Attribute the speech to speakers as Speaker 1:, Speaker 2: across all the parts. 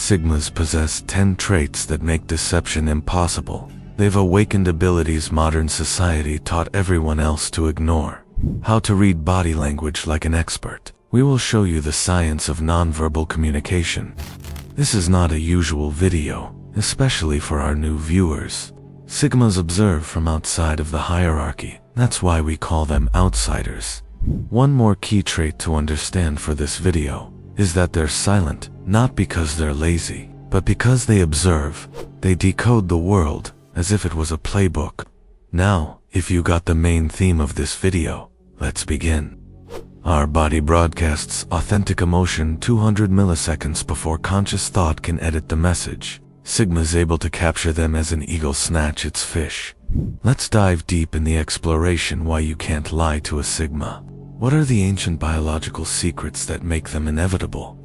Speaker 1: Sigmas possess 10 traits that make deception impossible. They've awakened abilities modern society taught everyone else to ignore. How to read body language like an expert. We will show you the science of nonverbal communication. This is not a usual video, especially for our new viewers. Sigmas observe from outside of the hierarchy. That's why we call them outsiders. One more key trait to understand for this video is that they're silent, not because they're lazy, but because they observe. They decode the world as if it was a playbook. Now, if you got the main theme of this video, let's begin. Our body broadcasts authentic emotion 200 milliseconds before conscious thought can edit the message. Sigma's able to capture them as an eagle snatch its fish. Let's dive deep in the exploration why you can't lie to a Sigma. What are the ancient biological secrets that make them inevitable?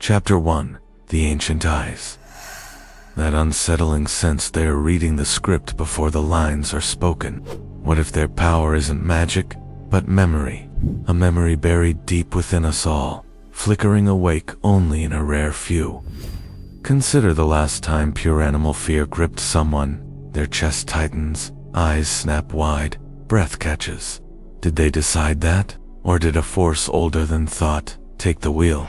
Speaker 1: Chapter 1. The Ancient Eyes. That unsettling sense they are reading the script before the lines are spoken. What if their power isn't magic, but memory? A memory buried deep within us all, flickering awake only in a rare few. Consider the last time pure animal fear gripped someone. Their chest tightens, eyes snap wide, breath catches. Did they decide that? Or did a force older than thought take the wheel?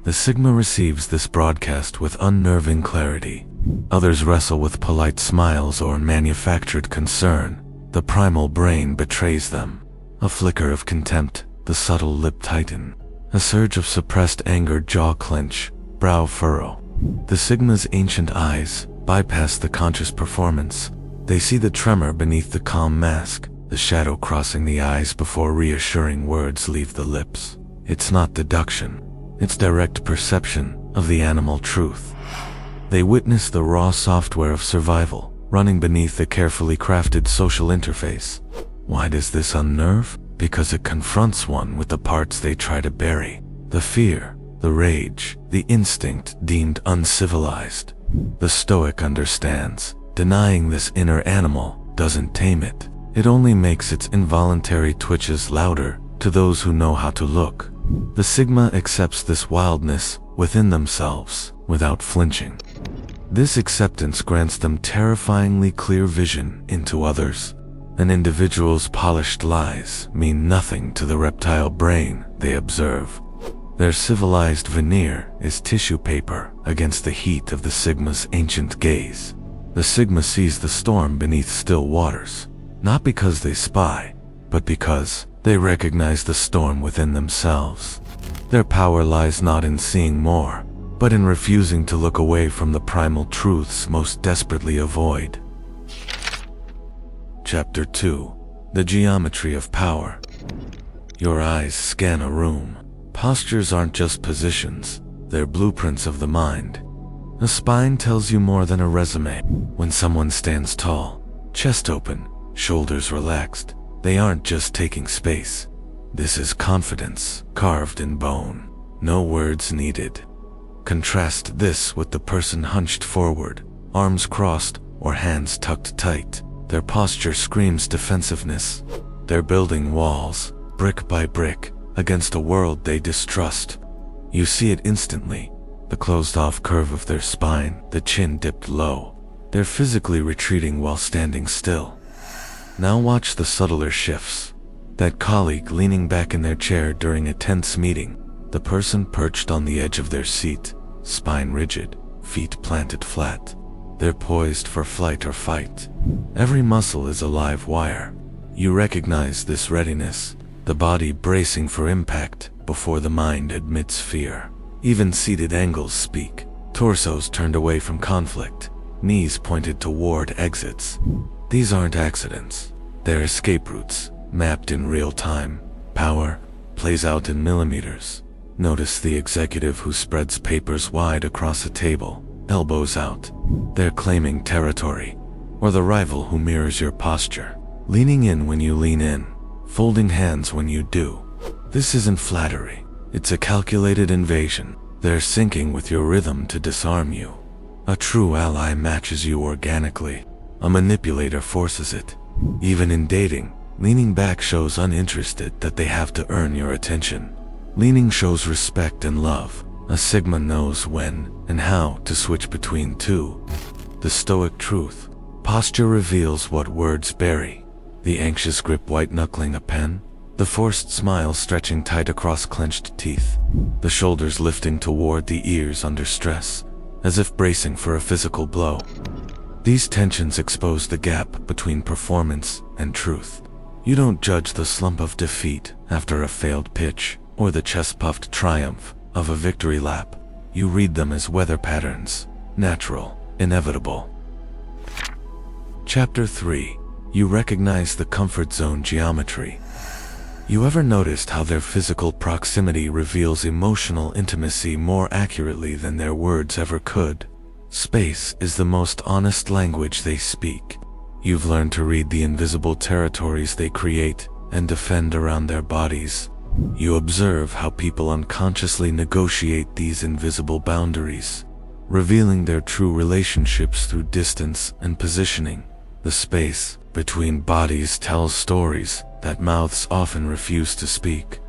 Speaker 1: The Sigma receives this broadcast with unnerving clarity. Others wrestle with polite smiles or manufactured concern. The primal brain betrays them. A flicker of contempt, the subtle lip tighten. A surge of suppressed anger, jaw clench, brow furrow. The Sigma's ancient eyes bypass the conscious performance. They see the tremor beneath the calm mask, the shadow crossing the eyes before reassuring words leave the lips. It's not deduction. It's direct perception of the animal truth. They witness the raw software of survival, running beneath the carefully crafted social interface. Why does this unnerve? Because it confronts one with the parts they try to bury. The fear, the rage, the instinct deemed uncivilized. The Stoic understands. Denying this inner animal doesn't tame it. It only makes its involuntary twitches louder to those who know how to look. The Sigma accepts this wildness within themselves without flinching. This acceptance grants them terrifyingly clear vision into others. An individual's polished lies mean nothing to the reptile brain they observe. Their civilized veneer is tissue paper against the heat of the Sigma's ancient gaze. The Sigma sees the storm beneath still waters, not because they spy, but because they recognize the storm within themselves. Their power lies not in seeing more, but in refusing to look away from the primal truths most desperately avoid. Chapter 2. The Geometry of Power. Your eyes scan a room. Postures aren't just positions, they're blueprints of the mind. A spine tells you more than a resume. When someone stands tall, chest open, shoulders relaxed, they aren't just taking space. This is confidence carved in bone. No words needed. Contrast this with the person hunched forward, arms crossed or hands tucked tight. Their posture screams defensiveness. They're building walls, brick by brick, against a world they distrust. You see it instantly. The closed-off curve of their spine, the chin dipped low. They're physically retreating while standing still. Now watch the subtler shifts. That colleague leaning back in their chair during a tense meeting. The person perched on the edge of their seat, spine rigid, feet planted flat. They're poised for flight or fight. Every muscle is a live wire. You recognize this readiness, the body bracing for impact before the mind admits fear. Even seated angles speak, torsos turned away from conflict, knees pointed toward exits. These aren't accidents. They're escape routes, mapped in real time. Power plays out in millimeters. Notice the executive who spreads papers wide across a table, elbows out. They're claiming territory. Or the rival who mirrors your posture, leaning in when you lean in, folding hands when you do. This isn't flattery. It's a calculated invasion. They're syncing with your rhythm to disarm you. A true ally matches you organically. A manipulator forces it. Even in dating, leaning back shows uninterested that they have to earn your attention. Leaning shows respect and love. A Sigma knows when and how to switch between two. The Stoic truth. Posture reveals what words bury. The anxious grip white-knuckling a pen. The forced smile stretching tight across clenched teeth. The shoulders lifting toward the ears under stress, as if bracing for a physical blow. These tensions expose the gap between performance and truth. You don't judge the slump of defeat after a failed pitch, or the chest-puffed triumph of a victory lap. You read them as weather patterns, natural, inevitable. Chapter 3. You recognize the comfort zone geometry. You ever noticed how their physical proximity reveals emotional intimacy more accurately than their words ever could? Space is the most honest language they speak. You've learned to read the invisible territories they create and defend around their bodies. You observe how people unconsciously negotiate these invisible boundaries, revealing their true relationships through distance and positioning. The space between bodies tells stories that mouths often refuse to speak.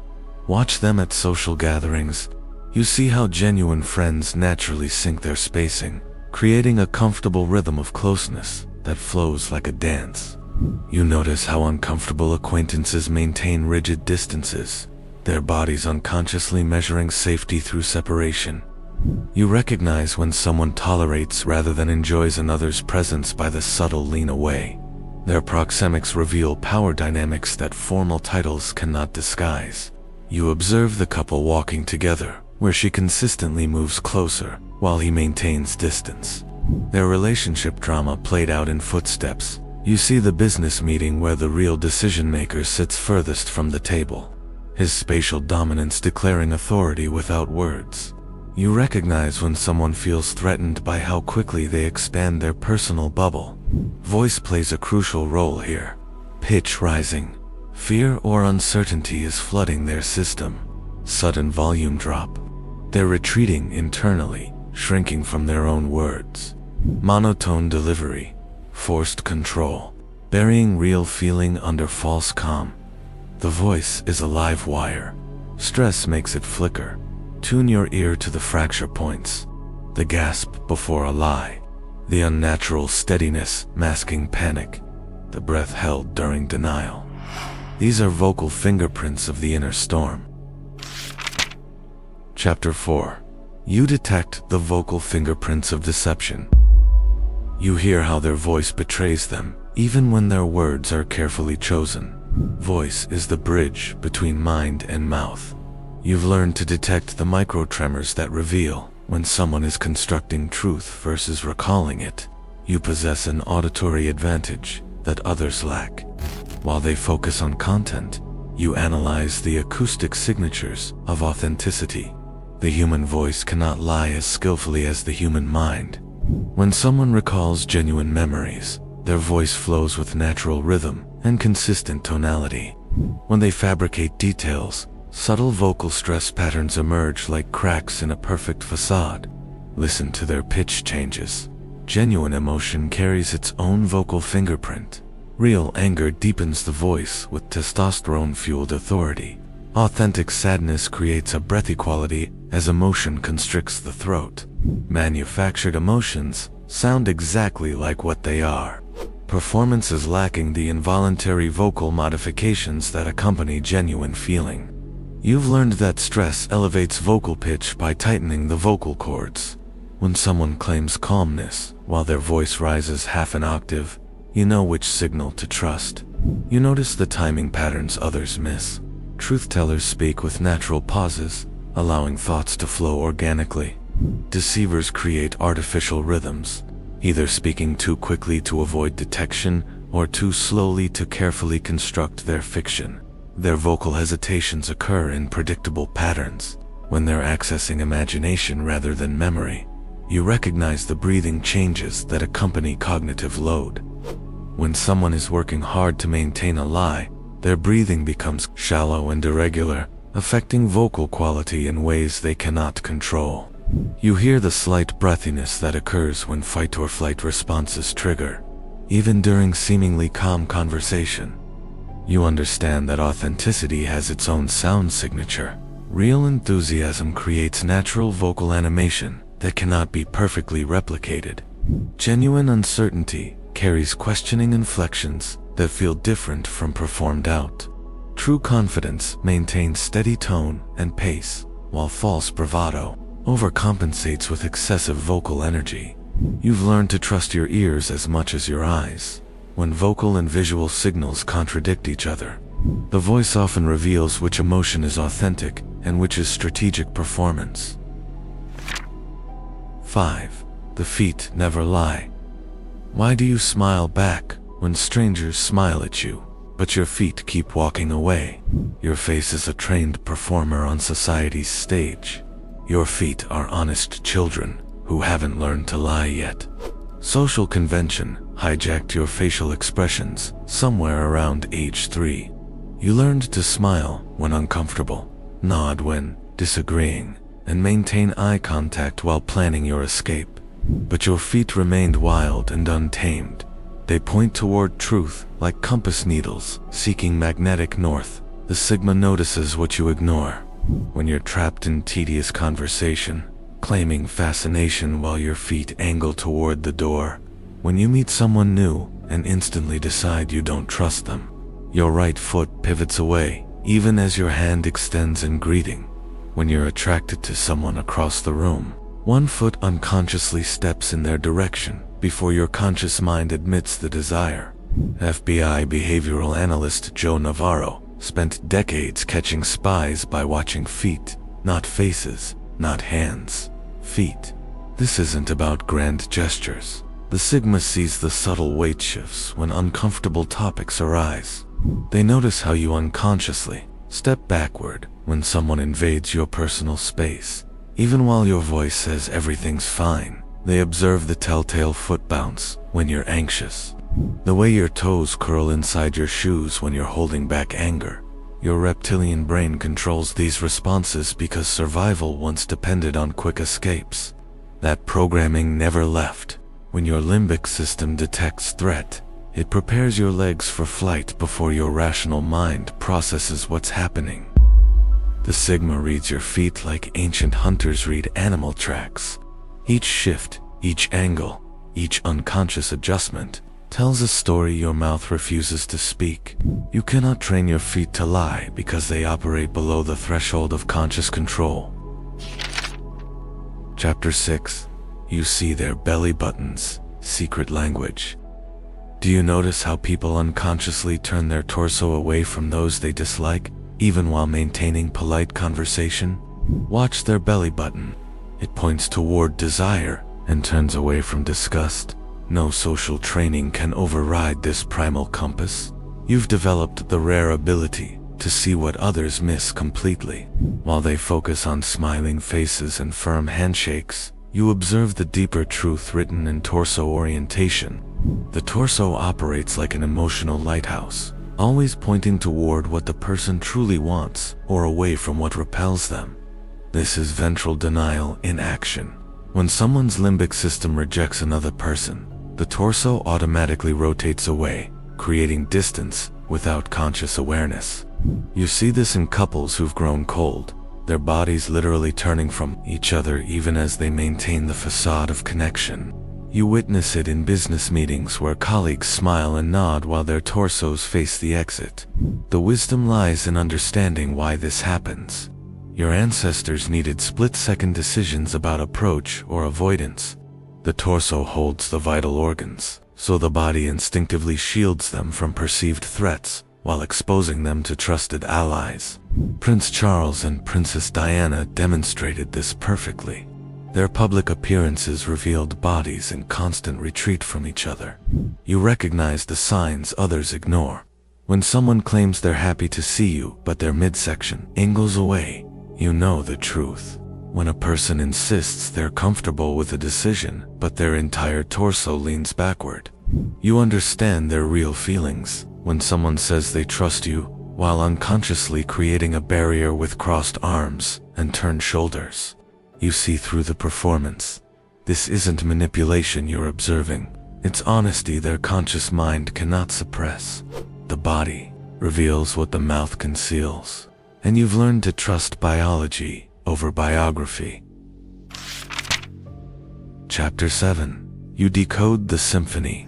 Speaker 1: Watch them at social gatherings. You see how genuine friends naturally sync their spacing, creating a comfortable rhythm of closeness that flows like a dance. You notice how uncomfortable acquaintances maintain rigid distances, their bodies unconsciously measuring safety through separation. You recognize when someone tolerates rather than enjoys another's presence by the subtle lean away. Their proxemics reveal power dynamics that formal titles cannot disguise. You observe the couple walking together, where she consistently moves closer while he maintains distance. Their relationship drama played out in footsteps. You see the business meeting where the real decision-maker sits furthest from the table, his spatial dominance declaring authority without words. You recognize when someone feels threatened by how quickly they expand their personal bubble. Voice plays a crucial role here. Pitch rising. Fear or uncertainty is flooding their system. Sudden volume drop. They're retreating internally, shrinking from their own words. Monotone delivery. Forced control. Burying real feeling under false calm. The voice is a live wire. Stress makes it flicker. Tune your ear to the fracture points. The gasp before a lie. The unnatural steadiness masking panic. The breath held during denial. These are vocal fingerprints of the inner storm. Chapter 4. You detect the vocal fingerprints of deception. You hear how their voice betrays them, even when their words are carefully chosen. Voice is the bridge between mind and mouth. You've learned to detect the micro-tremors that reveal when someone is constructing truth versus recalling it. You possess an auditory advantage that others lack. While they focus on content, you analyze the acoustic signatures of authenticity. The human voice cannot lie as skillfully as the human mind. When someone recalls genuine memories, their voice flows with natural rhythm and consistent tonality. When they fabricate details, subtle vocal stress patterns emerge like cracks in a perfect facade. Listen to their pitch changes. Genuine emotion carries its own vocal fingerprint. Real anger deepens the voice with testosterone-fueled authority. Authentic sadness creates a breathy quality as emotion constricts the throat. Manufactured emotions sound exactly like what they are. Performance is lacking the involuntary vocal modifications that accompany genuine feeling. You've learned that stress elevates vocal pitch by tightening the vocal cords. When someone claims calmness while their voice rises half an octave, you know which signal to trust. You notice the timing patterns others miss. Truth-tellers speak with natural pauses, allowing thoughts to flow organically. Deceivers create artificial rhythms, either speaking too quickly to avoid detection or too slowly to carefully construct their fiction. Their vocal hesitations occur in predictable patterns, when they're accessing imagination rather than memory. You recognize the breathing changes that accompany cognitive load. When someone is working hard to maintain a lie, their breathing becomes shallow and irregular, affecting vocal quality in ways they cannot control. You hear the slight breathiness that occurs when fight or flight responses trigger, even during seemingly calm conversation. You understand that authenticity has its own sound signature. Real enthusiasm creates natural vocal animation that cannot be perfectly replicated. Genuine uncertainty carries questioning inflections that feel different from performed out. True confidence maintains steady tone and pace, while false bravado overcompensates with excessive vocal energy. You've learned to trust your ears as much as your eyes. When vocal and visual signals contradict each other, the voice often reveals which emotion is authentic and which is strategic performance. 5. The feet never lie. Why do you smile back when strangers smile at you, but your feet keep walking away? Your face is a trained performer on society's stage. Your feet are honest children who haven't learned to lie yet. Social convention hijacked your facial expressions somewhere around age 3. You learned to smile when uncomfortable, nod when disagreeing, and maintain eye contact while planning your escape. But your feet remained wild and untamed. They point toward truth like compass needles seeking magnetic north. The Sigma notices what you ignore. When you're trapped in tedious conversation, claiming fascination while your feet angle toward the door. When you meet someone new and instantly decide you don't trust them, your right foot pivots away, even as your hand extends in greeting. When you're attracted to someone across the room, one foot unconsciously steps in their direction before your conscious mind admits the desire. FBI behavioral analyst Joe Navarro spent decades catching spies by watching feet, not faces, not hands. Feet. This isn't about grand gestures. The Sigma sees the subtle weight shifts when uncomfortable topics arise. They notice how you unconsciously step backward when someone invades your personal space. Even while your voice says everything's fine, they observe the telltale foot bounce when you're anxious. The way your toes curl inside your shoes when you're holding back anger. Your reptilian brain controls these responses because survival once depended on quick escapes. That programming never left. When your limbic system detects threat, it prepares your legs for flight before your rational mind processes what's happening. The Sigma reads your feet like ancient hunters read animal tracks. Each shift, each angle, each unconscious adjustment tells a story your mouth refuses to speak. You cannot train your feet to lie because they operate below the threshold of conscious control. Chapter 6. You see their belly buttons. Secret language. Do you notice how people unconsciously turn their torso away from those they dislike, even while maintaining polite conversation? Watch their belly button. It points toward desire and turns away from disgust. No social training can override this primal compass. You've developed the rare ability to see what others miss completely. While they focus on smiling faces and firm handshakes, you observe the deeper truth written in torso orientation. The torso operates like an emotional lighthouse, always pointing toward what the person truly wants or away from what repels them. This is ventral denial in action. When someone's limbic system rejects another person, the torso automatically rotates away, creating distance without conscious awareness. You see this in couples who've grown cold, their bodies literally turning from each other even as they maintain the facade of connection. You witness it in business meetings where colleagues smile and nod while their torsos face the exit. The wisdom lies in understanding why this happens. Your ancestors needed split-second decisions about approach or avoidance. The torso holds the vital organs, so the body instinctively shields them from perceived threats while exposing them to trusted allies. Prince Charles and Princess Diana demonstrated this perfectly. Their public appearances revealed bodies in constant retreat from each other. You recognize the signs others ignore. When someone claims they're happy to see you, but their midsection angles away, you know the truth. When a person insists they're comfortable with a decision, but their entire torso leans backward, you understand their real feelings. When someone says they trust you, while unconsciously creating a barrier with crossed arms and turned shoulders, you see through the performance. This isn't manipulation you're observing. It's honesty their conscious mind cannot suppress. The body reveals what the mouth conceals. and you've learned to trust biology over biography. Chapter 7. You Decode the Symphony.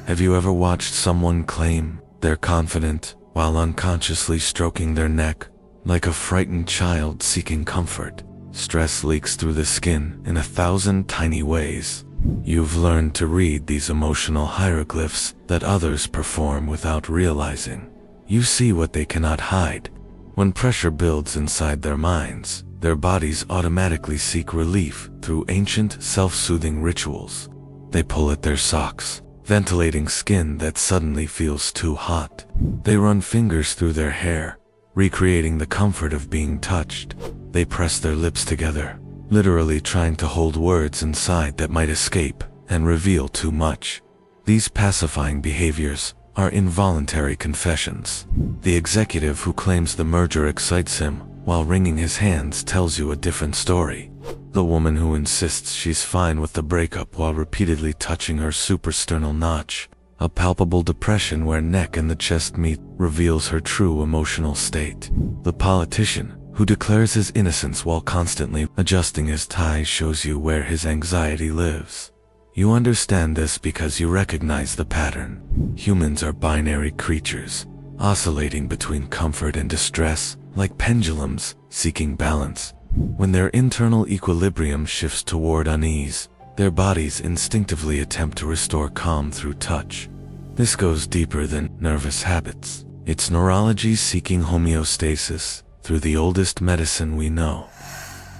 Speaker 1: Have you ever watched someone claim they're confident while unconsciously stroking their neck like a frightened child seeking comfort? Stress leaks through the skin in 1,000 tiny ways. You've learned to read these emotional hieroglyphs that others perform without realizing. You see what they cannot hide. When pressure builds inside their minds, their bodies automatically seek relief through ancient self-soothing rituals. They pull at their socks, ventilating skin that suddenly feels too hot. They run fingers through their hair, recreating the comfort of being touched. They press their lips together, literally trying to hold words inside that might escape and reveal too much. These pacifying behaviors are involuntary confessions. The executive who claims the merger excites him while wringing his hands tells you a different story. The woman who insists she's fine with the breakup while repeatedly touching her suprasternal notch, a palpable depression where neck and the chest meet, reveals her true emotional state. The politician who declares his innocence while constantly adjusting his tie shows you where his anxiety lives. You understand this because you recognize the pattern. Humans are binary creatures, oscillating between comfort and distress, like pendulums seeking balance. When their internal equilibrium shifts toward unease, their bodies instinctively attempt to restore calm through touch. This goes deeper than nervous habits. It's neurology seeking homeostasis through the oldest medicine we know.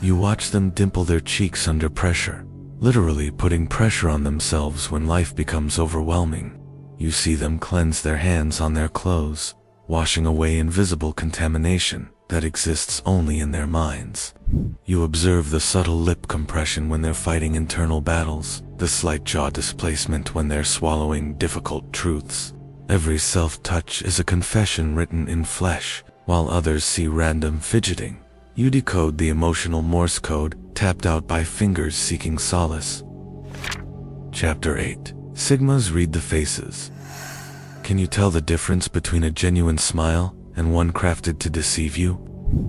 Speaker 1: You watch them dimple their cheeks under pressure, literally putting pressure on themselves when life becomes overwhelming. You see them cleanse their hands on their clothes, washing away invisible contamination that exists only in their minds. You observe the subtle lip compression when they're fighting internal battles, the slight jaw displacement when they're swallowing difficult truths. Every self-touch is a confession written in flesh, while others see random fidgeting. You decode the emotional Morse code tapped out by fingers seeking solace. Chapter 8. Sigmas read the faces. Can you tell the difference between a genuine smile and one crafted to deceive you?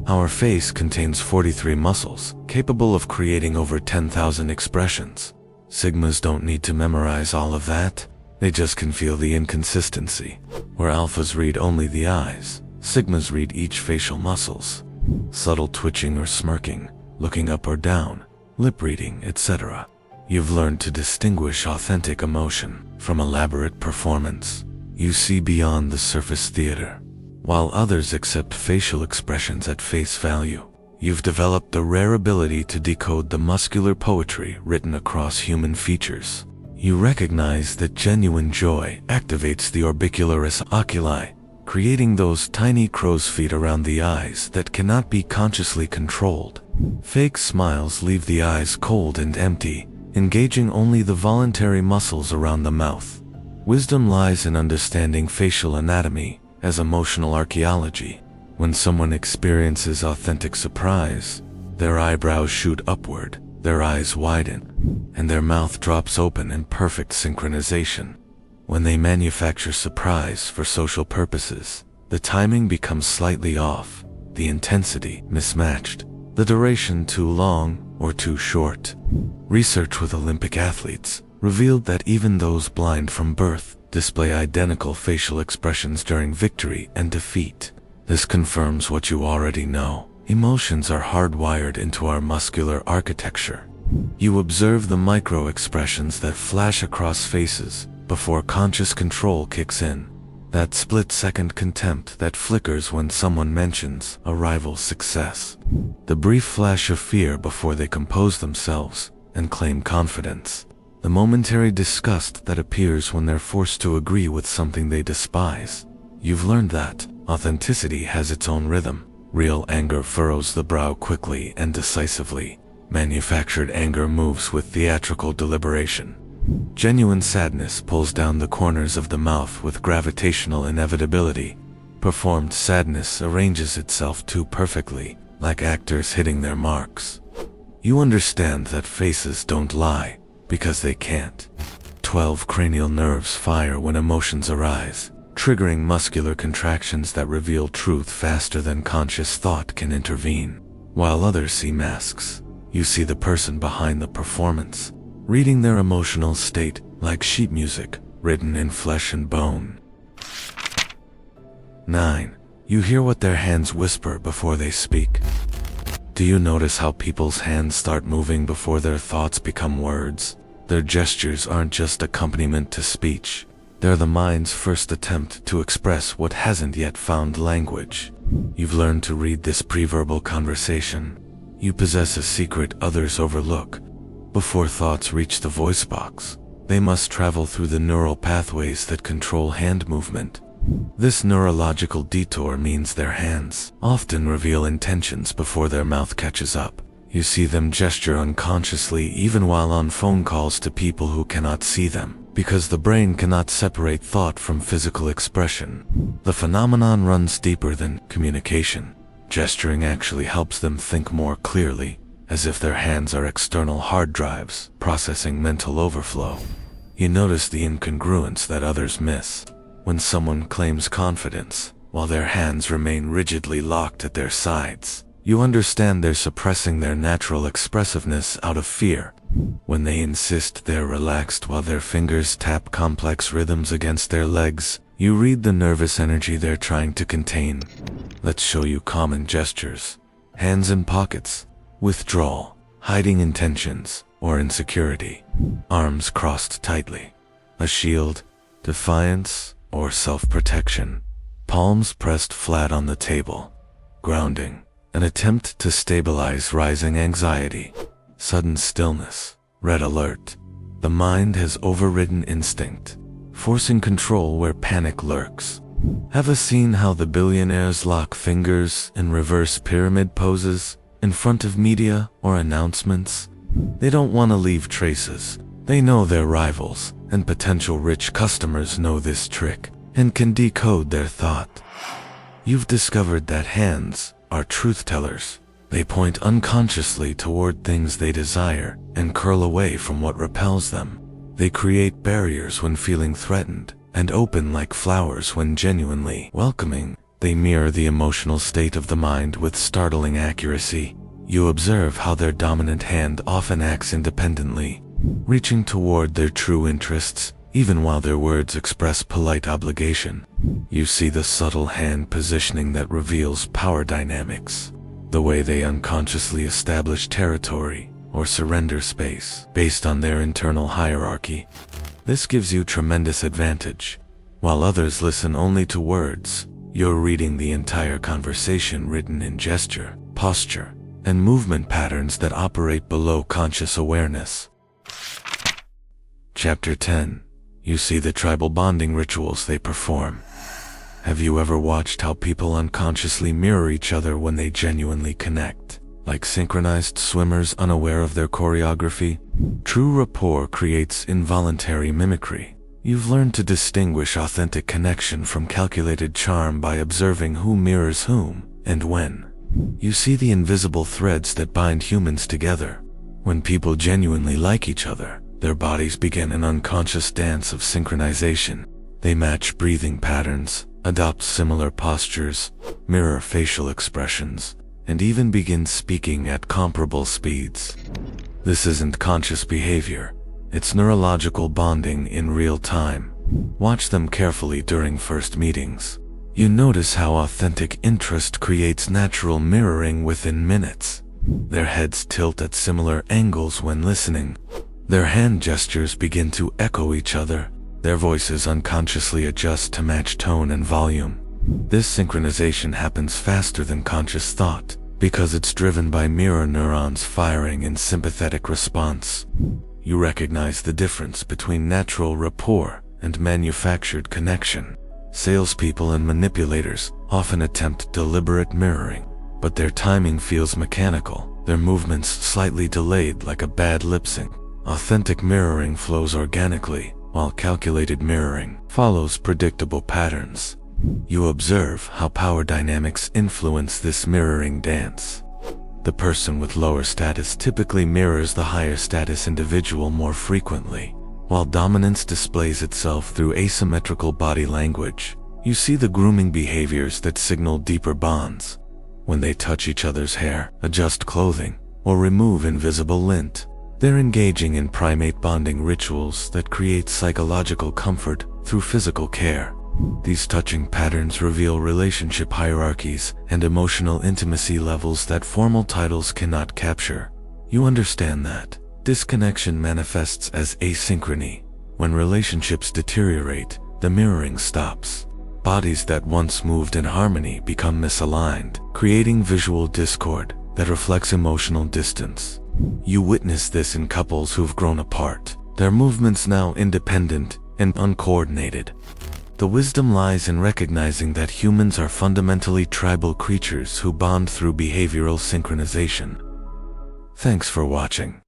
Speaker 1: Our face contains 43 muscles, capable of creating over 10,000 expressions. Sigmas don't need to memorize all of that. They just can feel the inconsistency. Where alphas read only the eyes, Sigmas read each facial muscles. Subtle twitching or smirking, looking up or down, lip reading, etc. You've learned to distinguish authentic emotion from elaborate performance. You see beyond the surface theater. While others accept facial expressions at face value, you've developed the rare ability to decode the muscular poetry written across human features. You recognize that genuine joy activates the orbicularis oculi, creating those tiny crow's feet around the eyes that cannot be consciously controlled. Fake smiles leave the eyes cold and empty, engaging only the voluntary muscles around the mouth. Wisdom lies in understanding facial anatomy as emotional archaeology. When someone experiences authentic surprise, their eyebrows shoot upward, their eyes widen, and their mouth drops open in perfect synchronization. When they manufacture surprise for social purposes, the timing becomes slightly off, the intensity mismatched, the duration too long or too short. Research with Olympic athletes revealed that even those blind from birth display identical facial expressions during victory and defeat. This confirms what you already know. Emotions are hardwired into our muscular architecture. You observe the micro-expressions that flash across faces before conscious control kicks in. That split-second contempt that flickers when someone mentions a rival's success. The brief flash of fear before they compose themselves and claim confidence. The momentary disgust that appears when they're forced to agree with something they despise. You've learned that authenticity has its own rhythm. Real anger furrows the brow quickly and decisively. Manufactured anger moves with theatrical deliberation. Genuine sadness pulls down the corners of the mouth with gravitational inevitability. Performed sadness arranges itself too perfectly, like actors hitting their marks. You understand that faces don't lie, because they can't. 12 cranial nerves fire when emotions arise, triggering muscular contractions that reveal truth faster than conscious thought can intervene. While others see masks, you see the person behind the performance, reading their emotional state like sheet music written in flesh and bone. 9. You hear what their hands whisper before they speak. Do you notice how people's hands start moving before their thoughts become words? Their gestures aren't just accompaniment to speech. They're the mind's first attempt to express what hasn't yet found language. You've learned to read this preverbal conversation. You possess a secret others overlook. Before thoughts reach the voice box, they must travel through the neural pathways that control hand movement. This neurological detour means their hands often reveal intentions before their mouth catches up. You see them gesture unconsciously even while on phone calls to people who cannot see them, because the brain cannot separate thought from physical expression. The phenomenon runs deeper than communication. Gesturing actually helps them think more clearly, as if their hands are external hard drives processing mental overflow. You notice the incongruence that others miss. When someone claims confidence, while their hands remain rigidly locked at their sides, you understand they're suppressing their natural expressiveness out of fear. When they insist they're relaxed while their fingers tap complex rhythms against their legs, you read the nervous energy they're trying to contain. Let's show you common gestures. Hands in pockets, withdrawal, hiding intentions, or insecurity. Arms crossed tightly, a shield, defiance, or self-protection. Palms pressed flat on the table, grounding, an attempt to stabilize rising anxiety. Sudden stillness, red alert. The mind has overridden instinct, forcing control where panic lurks. Have you seen how the billionaires lock fingers in reverse pyramid poses in front of media or announcements? They don't want to leave traces. They know their rivals and potential rich customers know this trick and can decode their thought. You've discovered that hands are truth tellers. They point unconsciously toward things they desire and curl away from what repels them. They create barriers when feeling threatened and open like flowers when genuinely welcoming. They mirror the emotional state of the mind with startling accuracy. You observe how their dominant hand often acts independently, reaching toward their true interests, even while their words express polite obligation. You see the subtle hand positioning that reveals power dynamics, the way they unconsciously establish territory or surrender space based on their internal hierarchy. This gives you tremendous advantage. While others listen only to words, you're reading the entire conversation written in gesture, posture, and movement patterns that operate below conscious awareness. Chapter 10. You see the tribal bonding rituals they perform. Have you ever watched how people unconsciously mirror each other when they genuinely connect? Like synchronized swimmers unaware of their choreography? True rapport creates involuntary mimicry. You've learned to distinguish authentic connection from calculated charm by observing who mirrors whom and when. You see the invisible threads that bind humans together. When people genuinely like each other, their bodies begin an unconscious dance of synchronization. They match breathing patterns, adopt similar postures, mirror facial expressions, and even begin speaking at comparable speeds. This isn't conscious behavior. It's neurological bonding in real time. Watch them carefully during first meetings. You notice how authentic interest creates natural mirroring within minutes. Their heads tilt at similar angles when listening. Their hand gestures begin to echo each other. Their voices unconsciously adjust to match tone and volume. This synchronization happens faster than conscious thought because it's driven by mirror neurons firing in sympathetic response. You recognize the difference between natural rapport and manufactured connection. Salespeople and manipulators often attempt deliberate mirroring, but their timing feels mechanical, their movements slightly delayed like a bad lip sync. Authentic mirroring flows organically, while calculated mirroring follows predictable patterns. You observe how power dynamics influence this mirroring dance. The person with lower status typically mirrors the higher status individual more frequently, while dominance displays itself through asymmetrical body language, You see the grooming behaviors that signal deeper bonds. When they touch each other's hair, adjust clothing, or remove invisible lint, they're engaging in primate bonding rituals that create psychological comfort through physical care. These touching patterns reveal relationship hierarchies and emotional intimacy levels that formal titles cannot capture. You understand that disconnection manifests as asynchrony. When relationships deteriorate, the mirroring stops. Bodies that once moved in harmony become misaligned, creating visual discord that reflects emotional distance. You witness this in couples who've grown apart, their movements now independent and uncoordinated. The wisdom lies in recognizing that humans are fundamentally tribal creatures who bond through behavioral synchronization. Thanks for watching.